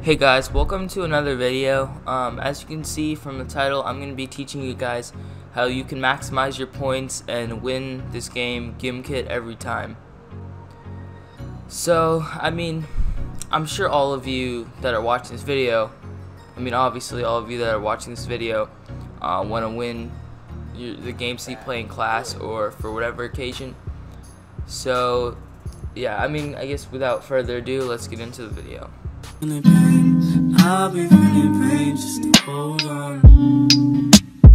Hey guys, welcome to another video. As you can see from the title, I'm going to be teaching you guys how you can maximize your points and win this game Gimkit every time. So, I'm sure all of you that are watching this video, obviously all of you that are watching this video want to win the games that you play in class or for whatever occasion. So, yeah, I guess without further ado, let's get into the video. I'll be feeling pain just to hold on.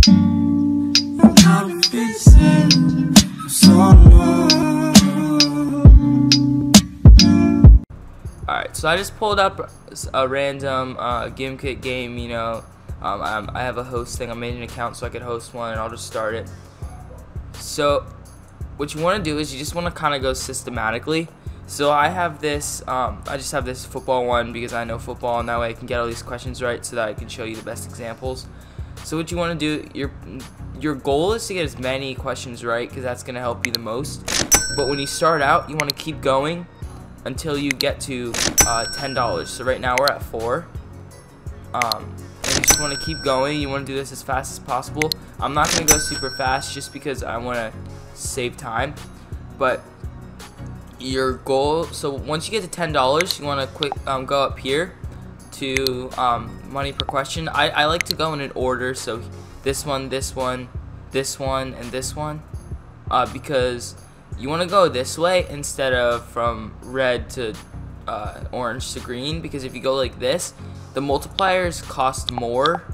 And I'll be facing so long. Alright, so I just pulled up a random Gimkit game, I have a host thing. I made an account so I could host one, and I'll just start it. So what you want to do is you just want to kind of go systematically. So I have this, I just have this football one because I know football, and that way I can get all these questions right so that I can show you the best examples. So what you want to do, your goal is to get as many questions right because that's going to help you the most. But when you start out, you want to keep going until you get to $10. So right now we're at 4. And you just want to keep going. You want to do this as fast as possible. I'm not going to go super fast just because I want to save time. But your goal, so once you get to $10, you want to go up here to money per question. I like to go in an order, so this one, this one, this one, and this one, because you want to go this way instead of from red to orange to green, because if you go like this, the multipliers cost more.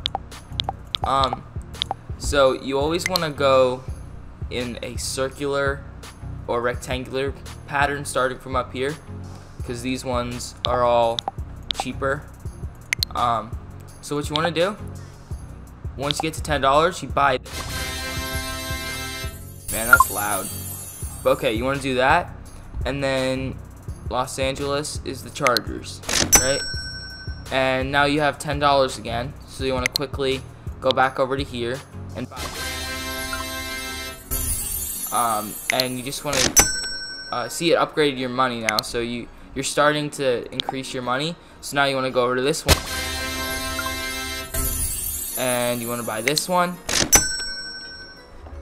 So you always want to go in a circular or rectangular pattern starting from up here, because these ones are all cheaper. So what you want to do, once you get to $10, you buy. Man, that's loud. But okay, you want to do that, and then Los Angeles is the Chargers, right? And now you have $10 again, so you want to quickly go back over to here and buy. And you just want to see it upgraded your money now, so you're starting to increase your money. So now you want to go over to this one, and you want to buy this one,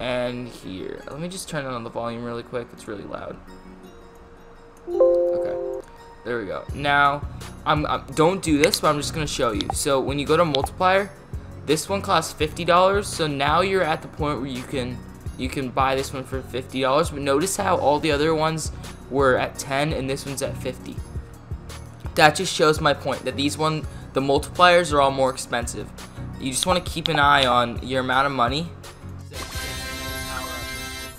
and here. Let me just turn on the volume really quick. It's really loud. Okay, there we go. Now don't do this, but I'm just gonna show you. So when you go to multiplier, this one costs $50. So now you're at the point where you can buy this one for $50, but notice how all the other ones were at 10 and this one's at 50. That just shows my point that the multipliers are all more expensive. You just want to keep an eye on your amount of money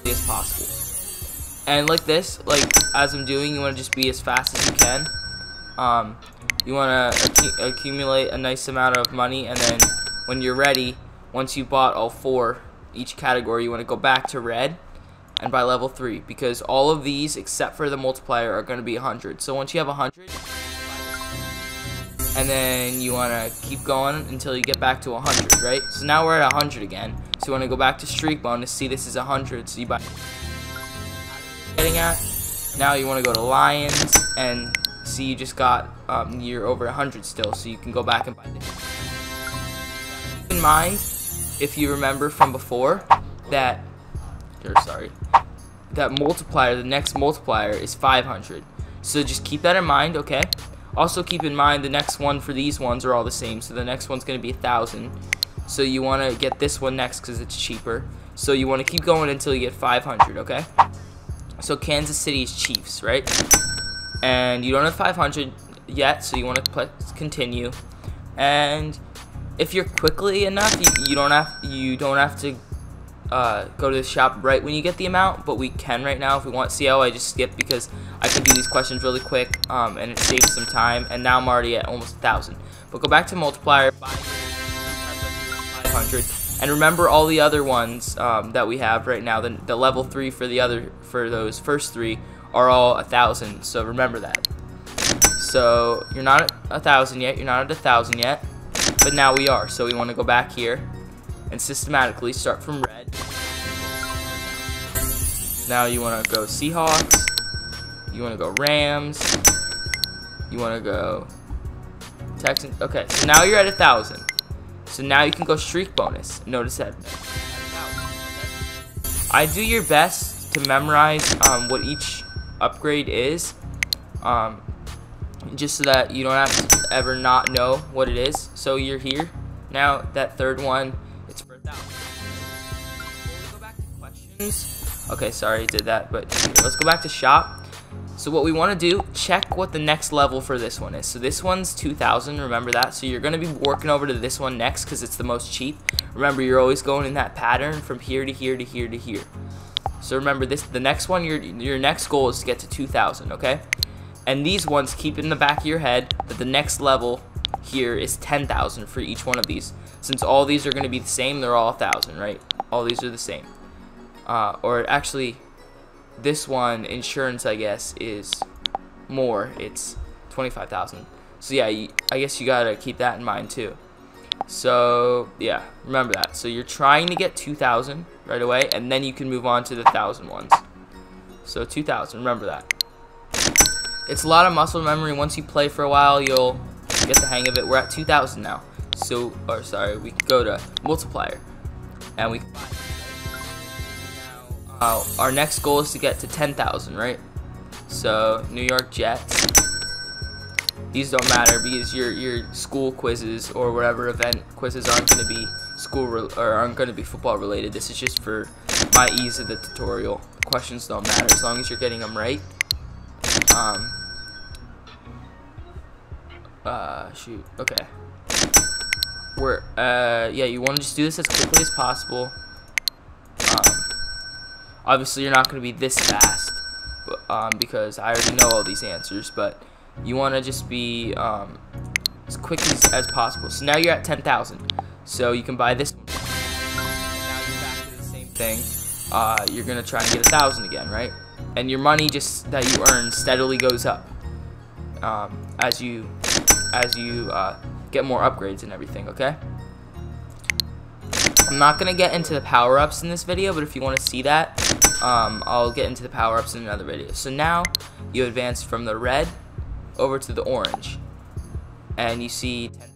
as possible. And like this, as I'm doing, you want to just be as fast as you can. You want to accumulate a nice amount of money, and then when you're ready, once you bought all 4 each category, you want to go back to red and buy level 3, because all of these except for the multiplier are going to be 100. So once you have 100, and then you want to keep going until you get back to 100, right? So now we're at 100 again, so you want to go back to streak bonus. See, this is 100, so you buy. Getting at now, you want to go to Lions, and see, you just got you're over 100 still, so you can go back and buy this. Keep in mind, if you remember from before, that multiplier, the next multiplier is 500. So just keep that in mind, okay? Also keep in mind the next one for these ones are all the same. So the next one's going to be 1,000. So you want to get this one next because it's cheaper. So you want to keep going until you get 500, okay? So Kansas City is Chiefs, right? And you don't have 500 yet, so you want to continue. And if you're quickly enough, you don't have to go to the shop right when you get the amount, but we can right now if we want. See how I just skipped because I can do these questions really quick, and it saves some time. And now I'm already at almost 1,000. But go back to multiplier, 500, and remember all the other ones that we have right now. The level 3 for those first 3 are all 1,000. So remember that. So you're not at 1,000 yet. You're not at 1,000 yet. But now we are, so we want to go back here and systematically start from red. Now you want to go Seahawks, you want to go Rams, you want to go Texan. Okay, so now you're at 1,000. So now you can go streak bonus. Notice that. I do your best to memorize what each upgrade is, just so that you don't have to ever not know what it is. So you're here now. That third one, it's for 1,000. Before we go back to questions, okay, sorry I did that, but let's go back to shop. So what we want to do, check what the next level for this one is. So this one's 2,000, remember that. So you're going to be working over to this one next because it's the most cheap. Remember, you're always going in that pattern from here to here to here to here. So remember this, the next one, your next goal is to get to 2,000, okay? And these ones, keep in the back of your head that the next level here is 10,000 for each one of these. Since all these are going to be the same, they're all 1,000, right? All these are the same. Or actually, this one, insurance, I guess, is more. It's 25,000. So yeah, I guess you gotta keep that in mind too. So yeah, remember that. So you're trying to get 2,000 right away, and then you can move on to the 1,000 ones. So 2,000, remember that. It's a lot of muscle memory. Once you play for a while, you'll get the hang of it. We're at 2,000 now. So, or sorry, we can go to multiplier, and we can buy it. Our next goal is to get to 10,000, right? So New York Jets. These don't matter because your school quizzes or whatever event quizzes aren't going to be aren't going to be football related. This is just for my ease of the tutorial. Questions don't matter as long as you're getting them right. Shoot. Okay. Yeah, you want to just do this as quickly as possible. Obviously, you're not going to be this fast, but, because I already know all these answers, but you want to just be as quick as possible. So now you're at 10,000, so you can buy this one. Now you're back to the same thing. You're going to try and get 1,000 again, right? And your money just that you earn steadily goes up as you get more upgrades and everything, okay? I'm not going to get into the power-ups in this video, but if you want to see that, I'll get into the power-ups in another video. So now you advance from the red over to the orange, and you see 10,000.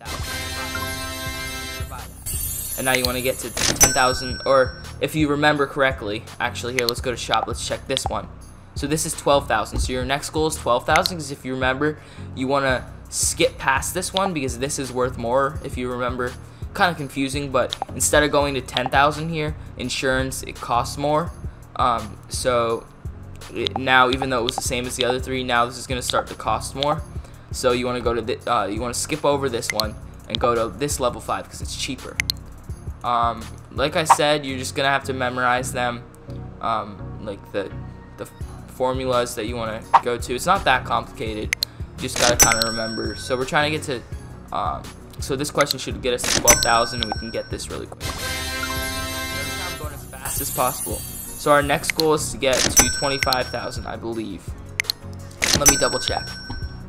And now you want to get to 10,000, or if you remember correctly, actually here, let's go to shop, let's check this one. So this is 12,000, so your next goal is 12,000, because if you remember, you want to skip past this one, because this is worth more, if you remember. Kind of confusing, but instead of going to 10,000 here, insurance, it costs more. So now, even though it was the same as the other three, now this is going to start to cost more. So you want to go to you want to skip over this one and go to this level 5 because it's cheaper. Like I said, you're just gonna have to memorize them, like the formulas that you want to go to. It's not that complicated. You just gotta kind of remember. So we're trying to get to. So this question should get us to 12,000, and we can get this really quick. Notice how I'm going as fast as possible. So our next goal is to get to 25,000, I believe. Let me double check.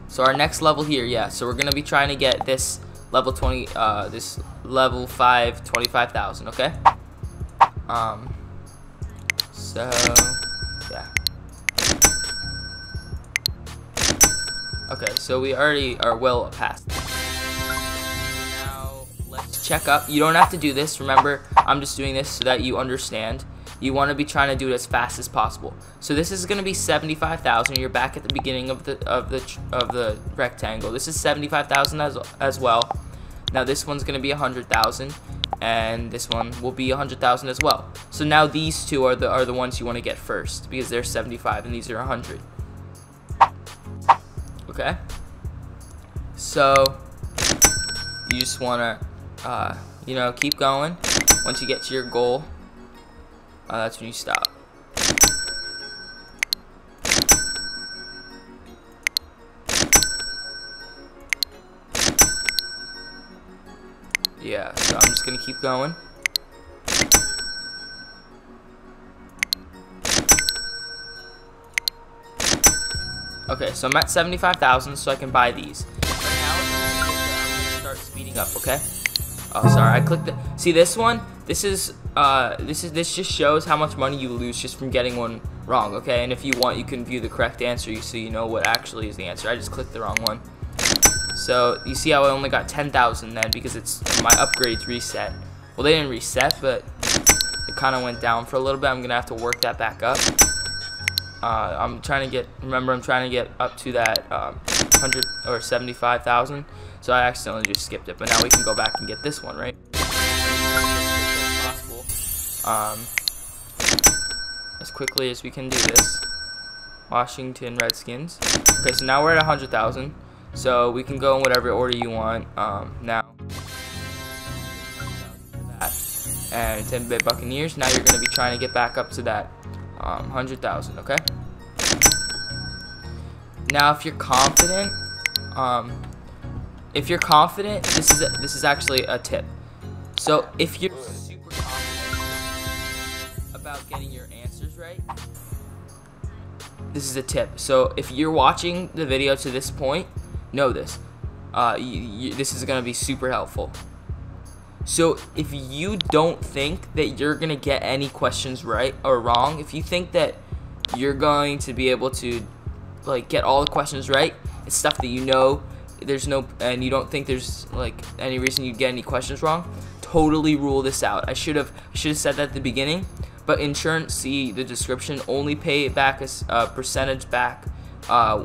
So our next level here, yeah. So we're gonna be trying to get this level 20, this level 5, 25,000. Okay. So yeah. Okay. So we already are well past that. Let's check up. You don't have to do this. Remember, I'm just doing this so that you understand. You want to be trying to do it as fast as possible. So this is going to be 75,000. You're back at the beginning of the rectangle. This is 75,000 as well. Now this one's going to be 100,000, and this one will be 100,000 as well. So now these two are the ones you want to get first because they're 75 and these are 100. Okay. So you just want to you know, keep going. Once you get to your goal, that's when you stop. Yeah, so I'm just gonna keep going. Okay, so I'm at 75,000, so I can buy these. Right now, I'm gonna start speeding up. Okay. Oh, sorry, I clicked it. See this one? This just shows how much money you lose just from getting one wrong, okay? And if you want, you can view the correct answer so you know what actually is the answer. I just clicked the wrong one. So you see how I only got 10,000 then because it's my upgrades reset. Well, they didn't reset, but it kind of went down for a little bit. I'm gonna have to work that back up. I'm trying to get up to that 100 or 75,000. So I accidentally just skipped it, but now we can go back and get this one, right? As quickly as we can do this. Washington Redskins. Okay, so now we're at 100,000. So we can go in whatever order you want. Now. And Tampa Bay Buccaneers. Now you're going to be trying to get back up to that 100,000. Okay. Now, if you're confident, this is actually a tip. So if you're super confident about getting your answers right, this is a tip. So if you're watching the video to this point, know this. This is going to be super helpful. So if you don't think that you're going to get any questions right or wrong, if you think that you're going to be able to like get all the questions right, it's stuff that you know and you don't think there's like any reason you'd get any questions wrong, totally rule this out. I should have said that at the beginning, but insurance, see the description, only pay back a percentage back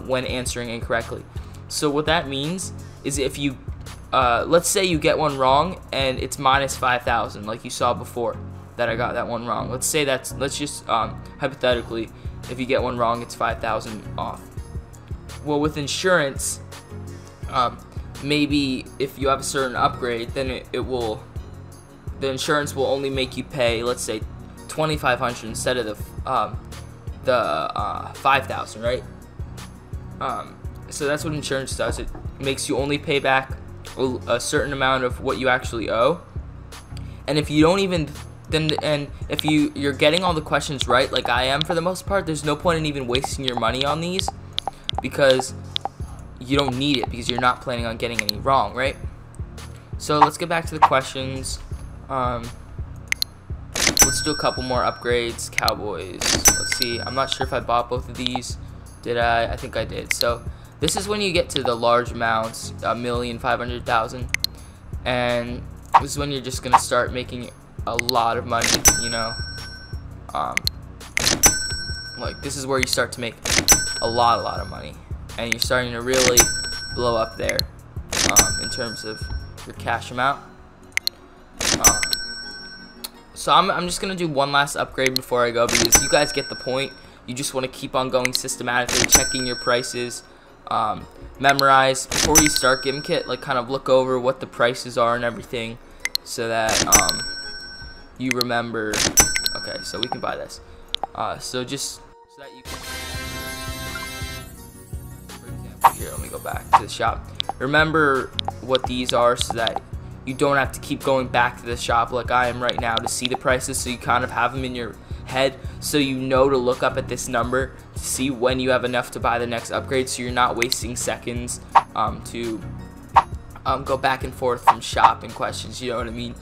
when answering incorrectly. So what that means is if you let's say you get one wrong and it's minus 5,000, like you saw before that I got that one wrong. Let's just hypothetically, if you get one wrong, it's 5,000 off. Well, with insurance, maybe if you have a certain upgrade, then the insurance will only make you pay, let's say, 2,500 instead of the 5,000, right? So that's what insurance does. It makes you only pay back a certain amount of what you actually owe. And if you don't even if you're getting all the questions right, like I am for the most part, there's no point in even wasting your money on these because you don't need it, because you're not planning on getting any wrong, right? So let's get back to the questions. Let's do a couple more upgrades. Cowboys. Let's see. I'm not sure if I bought both of these. Did I? I think I did. So this is when you get to the large amounts, 1,500,000, and this is when you're just gonna start making a lot of money. You know, like this is where you start to make a lot of money, and you're starting to really blow up there in terms of your cash amount. So I'm just gonna do one last upgrade before I go, because you guys get the point. You just want to keep on going systematically, checking your prices, memorize before you start Gimkit. Like kind of look over what the prices are and everything, so that you remember. Okay, so we can buy this. So just so that you can, for example, here, let me go back to the shop. Remember what these are so that you don't have to keep going back to the shop like I am right now to see the prices, so you kind of have them in your head, so you know to look up at this number to see when you have enough to buy the next upgrade, so you're not wasting seconds to go back and forth from shop and questions, you know what I mean?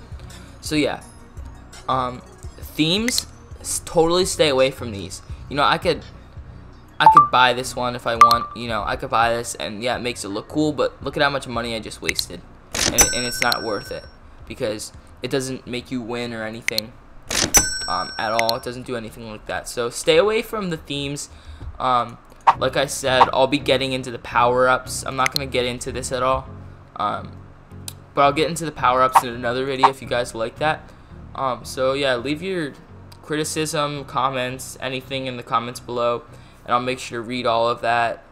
So yeah, themes, totally stay away from these. You know, I could buy this one if I want, you know, I could buy this and yeah, it makes it look cool, but look at how much money I just wasted, and it's not worth it because it doesn't make you win or anything at all. It doesn't do anything like that. So stay away from the themes. Like I said, I'll be getting into the power-ups. I'm not going to get into this at all, but I'll get into the power-ups in another video if you guys like that. So yeah, leave your criticism, comments, anything in the comments below, and I'll make sure to read all of that.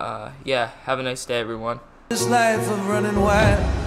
Yeah, have a nice day, everyone. This life of running wild.